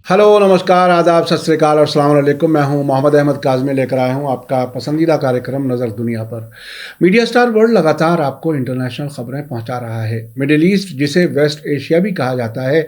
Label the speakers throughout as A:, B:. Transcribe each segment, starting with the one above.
A: Hello, नमस्कार, आदाब, सत श्री अकाल और अस्सलाम वालेकुम। मैं हूं मोहम्मद अहमद काज़मी, लेकर आया हूं आपका पसंदीदा कार्यक्रम नज़र दुनिया पर। मीडिया स्टार वर्ल्ड लगातार आपको इंटरनेशनल खबरें पहुंचा रहा है। मिडिल ईस्ट, जिसे वेस्ट एशिया भी कहा जाता है,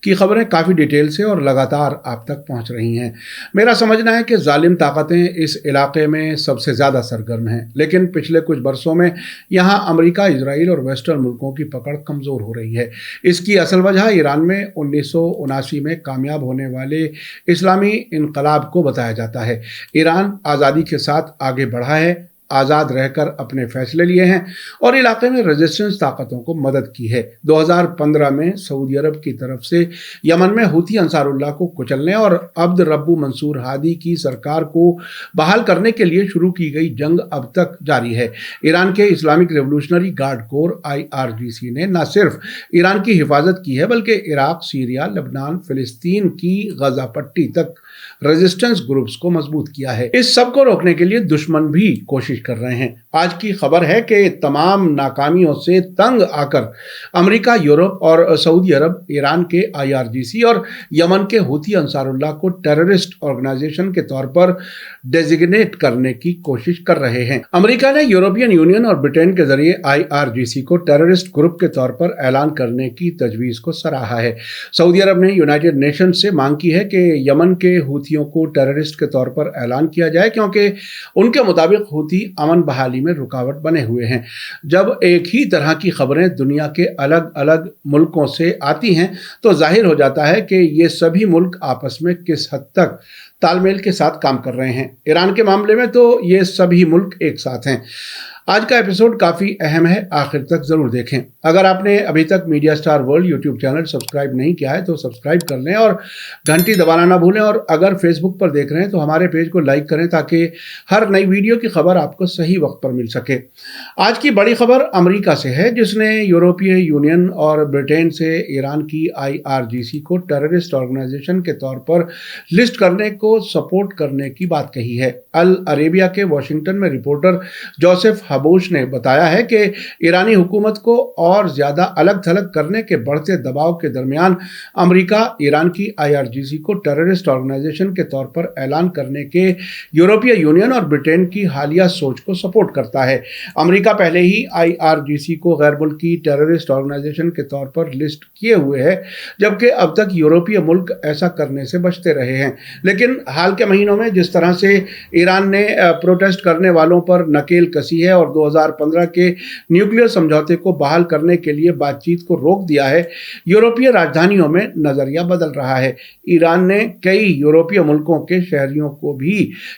A: की खबरें काफ़ी डिटेल से और लगातार आप तक पहुंच रही हैं। मेरा समझना है कि जालिम ताकतें इस इलाके में सबसे ज़्यादा सरगर्म हैं, लेकिन पिछले कुछ बरसों में यहाँ अमेरिका, इजराइल और वेस्टर्न मुल्कों की पकड़ कमज़ोर हो रही है। इसकी असल वजह ईरान में 1979 में कामयाब होने वाले इस्लामी इनकलाब को बताया जाता है। ईरान आज़ादी के साथ आगे बढ़ा है, आज़ाद रहकर अपने फैसले लिए हैं और इलाके में रेजिस्टेंस ताकतों को मदद की है। 2015 में सऊदी अरब की तरफ से यमन में हुती अंसारुल्लाह को कुचलने और अब्द रब्बू मंसूर हादी की सरकार को बहाल करने के लिए शुरू की गई जंग अब तक जारी है। ईरान के Islamic revolutionary guard core IRGC ने न सिर्फ ईरान की हिफाजत की है, बल्कि इराक, सीरिया, लेबनान, फिलिस्तीन की गजा पट्टी तक रेजिस्टेंस ग्रुप्स को मजबूत किया है। इस सब को रोकने के लिए दुश्मन भी कोशिश कर रहे हैं। आज की खबर है कि तमाम नाकामियों से तंग आकर अमेरिका, यूरोप और सऊदी अरब ईरान के IRGC और यमन के हुती अंसारुल्लाह को टेररिस्ट ऑर्गेनाइजेशन के तौर पर डेजिग्नेट करने की कोशिश कर रहे हैं। अमेरिका ने यूरोपियन यूनियन और ब्रिटेन के जरिए IRGC को टेररिस्ट ग्रुप के तौर पर ऐलान करने की तजवीज को सराहा है। सऊदी अरब ने यूनाइटेड नेशंस से मांग की है कि यमन के हुतियों को टेररिस्ट के तौर पर ऐलान किया जाए, क्योंकि उनके मुताबिक हुती अमन बहाली में रुकावट बने हुए हैं। जब एक ही तरह की खबरें दुनिया के अलग अलग मुल्कों से आती हैं तो जाहिर हो जाता है कि ये सभी मुल्क आपस में किस हद तक तालमेल के साथ काम कर रहे हैं। ईरान के मामले में तो ये सभी मुल्क एक साथ हैं। आज का एपिसोड काफ़ी अहम है, आखिर तक ज़रूर देखें। अगर आपने अभी तक media star world YouTube channel subscribe नहीं किया है तो सब्सक्राइब कर लें और घंटी दबाना ना भूलें। और अगर फेसबुक पर देख रहे हैं तो हमारे पेज को लाइक करें ताकि हर नई वीडियो की खबर आपको सही वक्त पर मिल सके। आज की बड़ी खबर अमेरिका से है, जिसने यूरोपीय यूनियन और ब्रिटेन से ईरान की IRGC को टेररिस्ट ऑर्गेनाइजेशन के तौर पर लिस्ट करने को सपोर्ट करने की बात कही है। अल अरेबिया के वॉशिंगटन में रिपोर्टर जोसेफ हबोश ने बताया है कि ईरानी हुकूमत को और ज्यादा अलग थलग करने के बढ़ते दबाव के दरमियान अमेरिका ईरान की IRGC को टेररिस्ट ऑर्गेनाइजेशन के तौर पर ऐलान करने के यूरोपीय यूनियन और ब्रिटेन की हालिया सोच को सपोर्ट करता है। अमेरिका पहले ही IRGC को गैर मुल्की टेररिस्ट ऑर्गेनाइजेशन के तौर पर लिस्ट किए हुए है, जबकि अब तक यूरोपीय मुल्क ऐसा करने से बचते रहे हैं। लेकिन हाल के महीनों में जिस तरह से ईरान ने प्रोटेस्ट करने वालों पर नकेल कसी है और 2015 के न्यूक्लियर समझौते को बहाल करने के लिए बातचीत को रोक दिया है, यूरोपीय राजधानियों में नजरिया बदल रहा है। ईरान ने कई यूरोपीय मुल्कों के शहरियों को भी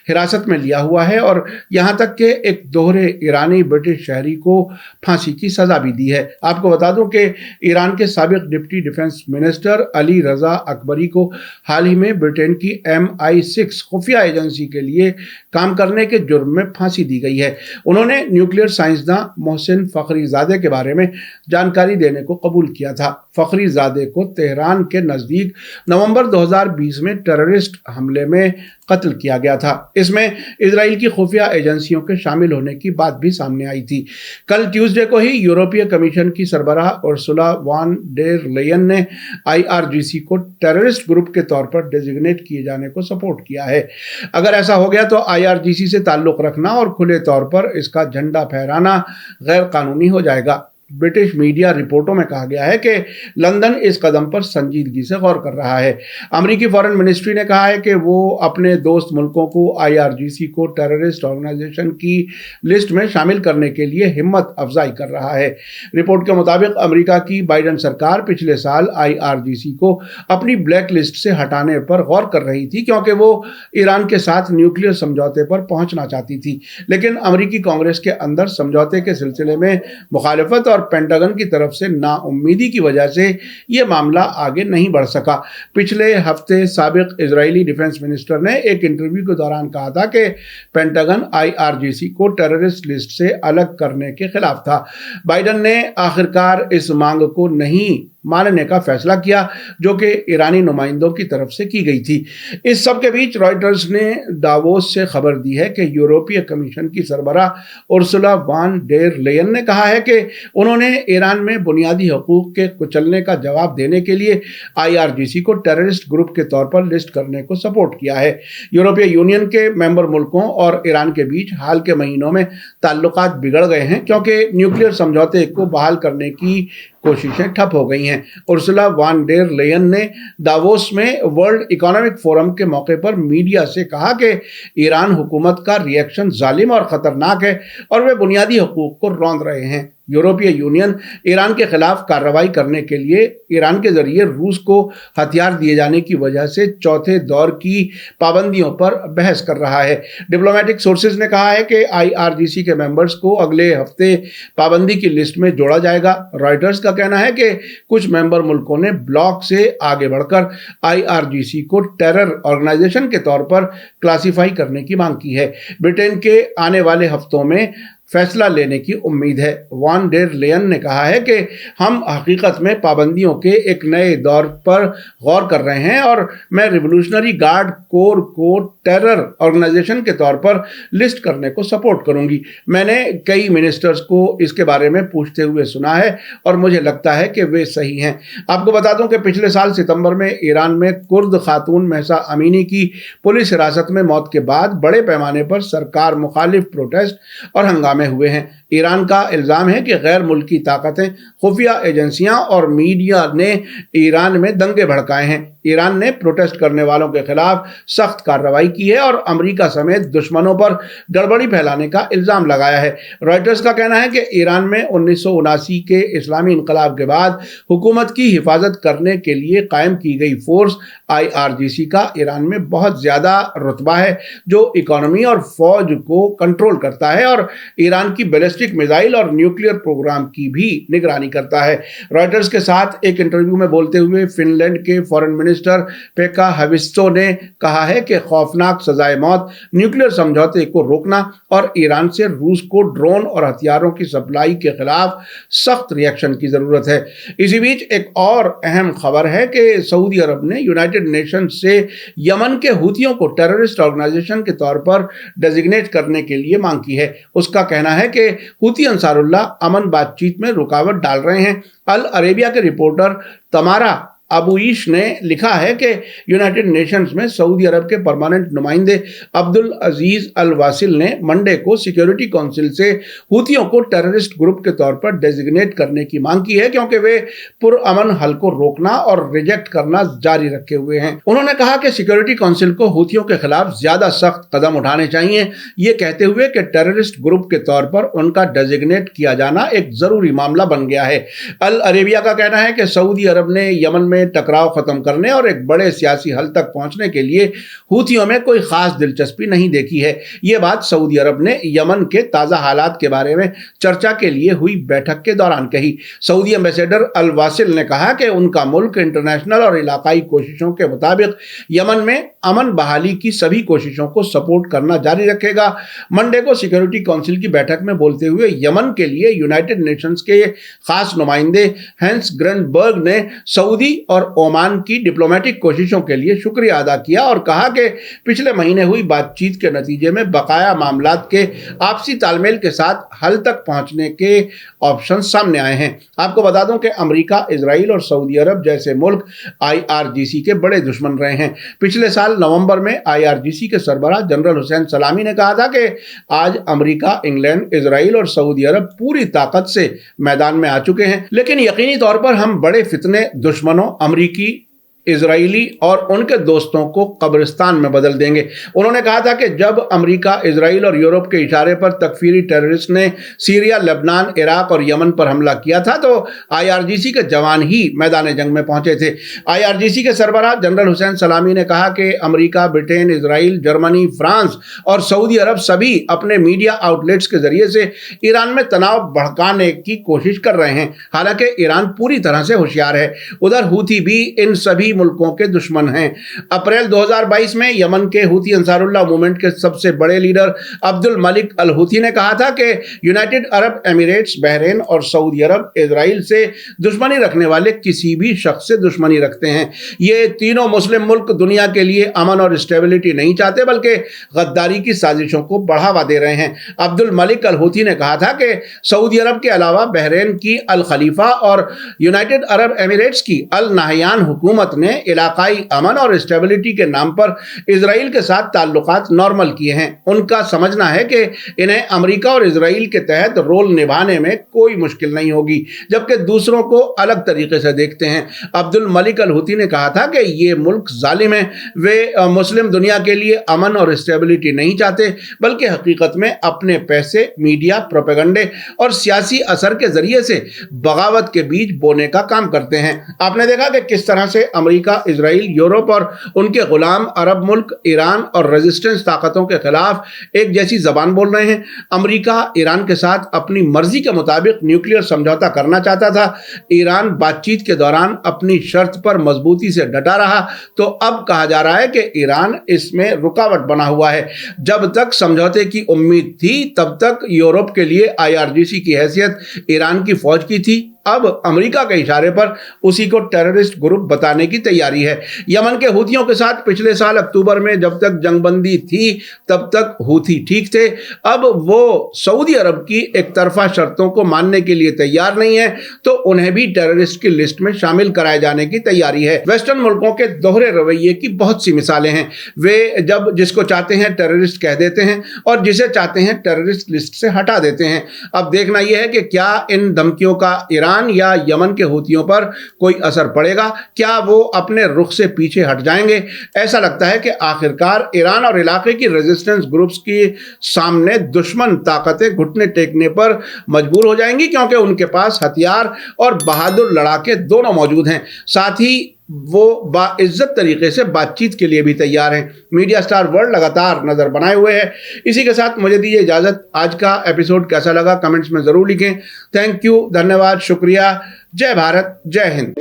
A: हिरासत में लिया हुआ है और यहां तक कि एक दोहरे ईरानी ब्रिटिश शहरी को फांसी की सजा भी दी है। आपको बता दूं कि ईरान के साबिक डिप्टी डिफेंस मिनिस्टर अली रजा अकबरी को हाल ही में ब्रिटेन की MI6 खुफिया एजेंसी के लिए काम करने के जुर्म में फांसी दी गई है। उन्होंने न्यूक्लियर साइंसदां मोहसिन फखरीजादे के बारे में जानकारी देने को कबूल किया था। फखरीजादे को तेहरान के नज़दीक नवंबर 2020 में टेररिस्ट हमले में कत्ल किया गया था। इसमें इजराइल की खुफिया एजेंसियों के शामिल होने की बात भी सामने आई थी। कल ट्यूसडे को ही यूरोपीय कमीशन की सरबराह उर्सुला वॉन डेर लेयन ने IRGC को टेररिस्ट ग्रुप के तौर पर डेजिग्नेट किए जाने को सपोर्ट किया है। अगर ऐसा हो गया तो IRGC से ताल्लुक रखना और खुले तौर पर इसका झंडा फहराना गैर कानूनी हो जाएगा। ब्रिटिश मीडिया रिपोर्टों में कहा गया है कि लंदन इस कदम पर संजीदगी से गौर कर रहा है। अमेरिकी फॉरेन मिनिस्ट्री ने कहा है कि वो अपने दोस्त मुल्कों को IRGC को टेररिस्ट ऑर्गेनाइजेशन की लिस्ट में शामिल करने के लिए हिम्मत अफजाई कर रहा है। रिपोर्ट के मुताबिक अमेरिका की बाइडेन सरकार पिछले साल IRGC को अपनी ब्लैक लिस्ट से हटाने पर गौर कर रही थी, क्योंकि वो ईरान के साथ न्यूक्लियर समझौते पर पहुंचना चाहती थी। लेकिन अमेरिकी कांग्रेस के अंदर समझौते के सिलसिले में मुखालिफत और पेंटागन की तरफ से नाउम्मीदी की वजह से यह मामला आगे नहीं बढ़ सका। पिछले हफ्ते साबिक इजरायली डिफेंस मिनिस्टर ने एक इंटरव्यू के दौरान कहा था कि पेंटागन IRGC को टेररिस्ट लिस्ट से अलग करने के खिलाफ था। बाइडेन ने आखिरकार इस मांग को नहीं मानने का फैसला किया, जो कि ईरानी नुमाइंदों की तरफ से की गई थी। इस सब के बीच रॉयटर्स ने दावोस से खबर दी है कि यूरोपीय कमीशन की सरबराह उर्सुला वान डेर लेयन ने कहा है कि उन्होंने ईरान में बुनियादी हकूक के कुचलने का जवाब देने के लिए IRGC को टेररिस्ट ग्रुप के तौर पर लिस्ट करने को सपोर्ट किया है। यूरोपीय यूनियन के मेंबर मुल्कों और ईरान के बीच हाल के महीनों में ताल्लुकात बिगड़ गए हैं, क्योंकि न्यूक्लियर समझौते को बहाल करने की कोशिशें ठप हो गई हैं। उर्सुला वान डेर लेयन ने दावोस में वर्ल्ड इकोनॉमिक फोरम के मौके पर मीडिया से कहा कि ईरान हुकूमत का रिएक्शन जालिम और खतरनाक है और वे बुनियादी हकूक को रौंद रहे हैं। यूरोपीय यूनियन ईरान के खिलाफ कार्रवाई करने के लिए ईरान के जरिए रूस को हथियार दिए जाने की वजह से चौथे दौर की पाबंदियों पर बहस कर रहा है। डिप्लोमेटिक सोर्सेज ने कहा है कि IRGC के मेंबर्स को अगले हफ्ते पाबंदी की लिस्ट में जोड़ा जाएगा। रॉयटर्स का कहना है कि कुछ मेंबर मुल्कों ने ब्लॉक से आगे बढ़कर IRGC को टेरर ऑर्गेनाइजेशन के तौर पर क्लासिफाई करने की मांग की है। ब्रिटेन के आने वाले हफ्तों में फैसला लेने की उम्मीद है। वान डेर लेयन ने कहा है कि हम हकीकत में पाबंदियों के एक नए दौर पर गौर कर रहे हैं और मैं रिवोल्यूशनरी गार्ड कोर को टेरर ऑर्गेनाइजेशन के तौर पर लिस्ट करने को सपोर्ट करूंगी। मैंने कई मिनिस्टर्स को इसके बारे में पूछते हुए सुना है और मुझे लगता है कि वे सही हैं। आपको बता दूं कि पिछले साल सितंबर में ईरान में कुर्द खातून महसा अमीनी की पुलिस हिरासत में मौत के बाद बड़े पैमाने पर सरकार मुखालिफ प्रोटेस्ट और हंगामे हुए हैं। ईरान का इल्जाम है कि गैर मुल्की ताकतें, खुफिया एजेंसियां और मीडिया ने ईरान में दंगे भड़काए हैं। ईरान ने प्रोटेस्ट करने वालों के खिलाफ सख्त कार्रवाई की है और अमेरिका समेत दुश्मनों पर गड़बड़ी फैलाने का इल्जाम लगाया है। रॉयटर्स का कहना है कि ईरान में 1979 के इस्लामी इनकलाब के बाद हुकूमत की हिफाजत करने के लिए कायम की गई फोर्स IRGC का ईरान में बहुत ज्यादा रुतबा है, जो इकोनॉमी और फौज को कंट्रोल करता है और ईरान की बैलिस्टिक मिसाइल और न्यूक्लियर प्रोग्राम की भी निगरानी करता है। रॉयटर्स के साथ एक इंटरव्यू में बोलते हुए फिनलैंड के फॉरेन मिनिस्टर पेका हाविस्टो ने कहा है कि खौफनाक सजाए मौत, न्यूक्लियर समझौते को रोकना और ईरान से रूस को ड्रोन और हथियारों की सप्लाई के खिलाफ सख्त रिएक्शन की जरूरत है। इसी बीच एक और अहम खबर है कि सऊदी अरब ने यूनाइटेड नेशन से यमन के हूथियों को टेररिस्ट ऑर्गेनाइजेशन के तौर पर डेजिग्नेट करने के लिए मांग की है। उसका कहना है कि हूती अंसारुल्लाह अमन बातचीत में रुकावट डाल रहे हैं। अल अरेबिया के रिपोर्टर तमारा अबुईश ने लिखा है कि यूनाइटेड नेशंस में सऊदी अरब के परमानेंट नुमाइंदे अब्दुल अजीज अल वासिल ने मंडे को सिक्योरिटी काउंसिल से हूतियों को टेररिस्ट ग्रुप के तौर पर डेजिग्नेट करने की मांग की है, क्योंकि वे पुरअमन हल को रोकना और रिजेक्ट करना जारी रखे हुए हैं। उन्होंने कहा कि सिक्योरिटी काउंसिल को हूतियों के खिलाफ ज्यादा सख्त कदम उठाने चाहिए, ये कहते हुए कि टेररिस्ट ग्रुप के तौर पर उनका डेजिग्नेट किया जाना एक जरूरी मामला बन गया है। अल अरेबिया का कहना है कि सऊदी अरब ने यमन में टकराव खत्म करने और एक बड़े सियासी हल तक पहुंचने के लिए हूथियों में कोई खास दिलचस्पी नहीं देखी है। यह बात सऊदी अरब ने यमन के ताजा हालात के बारे में चर्चा के लिए हुई बैठक के दौरान कही। सऊदी एम्बेसडर अल वासिल ने कहा कि उनका मुल्क इंटरनेशनल और इलाकाई कोशिशों के मुताबिक यमन में अमन बहाली की सभी कोशिशों को सपोर्ट करना जारी रखेगा। मंडे को सिक्योरिटी काउंसिल की बैठक में बोलते हुए यमन के लिए यूनाइटेड नेशंस के खास नुमाइंदे हैंस ग्रेनबर्ग ने सऊदी और ओमान की डिप्लोमेटिक कोशिशों के लिए शुक्रिया अदा किया और कहा कि पिछले महीने हुई बातचीत के नतीजे में बकाया मामलात के आपसी तालमेल के साथ हल तक पहुंचने के ऑप्शन सामने आए हैं। आपको बता दूं कि अमेरिका, इजराइल और सऊदी अरब जैसे मुल्क IRGC के बड़े दुश्मन रहे हैं। पिछले साल नवंबर में IRGC के सरबराह जनरल हुसैन सलामी ने कहा था कि आज अमेरिका, इंग्लैंड, इजराइल और सऊदी अरब पूरी ताकत से मैदान में आ चुके हैं, लेकिन यकीनी तौर पर हम बड़े फितने दुश्मनों अमरीकी, इजरायली और उनके दोस्तों को कब्रिस्तान में बदल देंगे। उन्होंने कहा था कि जब अमेरिका, इजराइल और यूरोप के इशारे पर तकफीरी टेररिस्ट ने सीरिया, लेबनान, इराक और यमन पर हमला किया था तो IRGC के जवान ही मैदान जंग में पहुंचे थे। IRGC के सरबराह जनरल हुसैन सलामी ने कहा कि America, Britain, Israel, Germany, France और सऊदी अरब सभी अपने मीडिया आउटलेट्स के जरिए से ईरान में तनाव भड़काने की कोशिश कर रहे हैं। हालांकि ईरान पूरी तरह से होशियार है। उधर हूथी भी इन सभी मुल्कों के दुश्मन हैं। अप्रैल 2022 में यमन के हूथी अंसारुल्लाह मूवमेंट के सबसे बड़े लीडर अब्दुल मलिक अल हूथी ने कहा था कि यूनाइटेड अरब एमिरेट्स, बहरीन और सऊदी अरब इजराइल से दुश्मनी रखने वाले किसी भी शख्स से दुश्मनी रखते हैं। ये तीनों मुस्लिम मुल्क दुनिया के लिए अमन और स्टेबिलिटी नहीं चाहते, बल्कि गद्दारी की साजिशों को बढ़ावा दे रहे हैं। अब्दुल मलिक अल हूथी ने कहा था कि सऊदी अरब के अलावा बहरीन की अल खलीफा और यूनाइटेड अरब एमिरेट्स की अल नाहयान हुकूमत ने इलाकाई अमन और स्टेबिलिटी के नाम पर इजराइल के साथ ताल्लुकात नॉर्मल किए हैं। उनका समझना है कि इन्हें अमेरिका और इजराइल के तहत रोल निभाने में कोई मुश्किल नहीं होगी, जबकि दूसरों को अलग तरीके से देखते हैं। अब्दुल मलिक अल हूथी ने कहा था कि ये मुल्क जालिम है। वे मुस्लिम दुनिया के लिए अमन और स्टेबिलिटी नहीं चाहते, बल्कि हकीकत में अपने पैसे, मीडिया, प्रोपेगेंडे और सियासी असर के जरिए से बगावत के बीज बोने का काम करते हैं। आपने देखा कि किस तरह से अमेरिका, इजराइल, यूरोप और उनके गुलाम अरब मुल्क ईरान और रेजिस्टेंस ताकतों के खिलाफ एक जैसी जबान बोल रहे हैं। अमेरिका ईरान के साथ अपनी मर्जी के मुताबिक न्यूक्लियर समझौता करना चाहता था। ईरान बातचीत के दौरान अपनी शर्त पर मजबूती से डटा रहा, तो अब कहा जा रहा है कि ईरान इसमें रुकावट बना हुआ है। जब तक समझौते की उम्मीद थी, तब तक यूरोप के लिए IRGC की हैसियत ईरान की फौज की थी। अब अमेरिका के इशारे पर उसी को टेररिस्ट ग्रुप बताने की तैयारी है। यमन के हूथियों के साथ पिछले साल अक्टूबर में जब तक जंगबंदी थी, तब तक हूथी ठीक थे। अब वो सऊदी अरब की एक तरफा शर्तों को मानने के लिए तैयार नहीं है, तो उन्हें भी टेररिस्ट की लिस्ट में शामिल कराए जाने की तैयारी है। वेस्टर्न मुल्कों के दोहरे रवैये की बहुत सी मिसालें हैं। वे जब जिसको चाहते हैं टेररिस्ट कह देते हैं और जिसे चाहते हैं टेररिस्ट लिस्ट से हटा देते हैं। अब देखना यह है कि क्या इन धमकियों का ईरान या यमन के हूथियों पर कोई असर पड़ेगा। क्या वो अपने रुख से पीछे हट जाएंगे? ऐसा लगता है कि आखिरकार ईरान और इलाके की रेजिस्टेंस ग्रुप्स के सामने दुश्मन ताकतें घुटने टेकने पर मजबूर हो जाएंगी, क्योंकि उनके पास हथियार और बहादुर लड़ाके दोनों मौजूद हैं। साथ ही वो बाइज्जत तरीके से बातचीत के लिए भी तैयार हैं। मीडिया स्टार वर्ल्ड लगातार नजर बनाए हुए है। इसी के साथ मुझे दीजिए इजाजत। आज का एपिसोड कैसा लगा कमेंट्स में जरूर लिखें। थैंक यू, धन्यवाद, शुक्रिया। जय भारत, जय हिंद।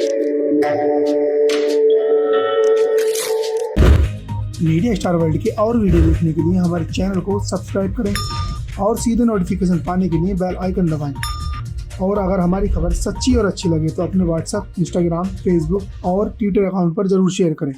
B: मीडिया स्टार वर्ल्ड के और वीडियो देखने के लिए हमारे चैनल को सब्सक्राइब करें और सीधे नोटिफिकेशन पाने के लिए बेल आइकन दबाएं। और अगर हमारी खबर सच्ची और अच्छी लगे तो अपने व्हाट्सएप, इंस्टाग्राम, फेसबुक और ट्विटर अकाउंट पर जरूर शेयर करें।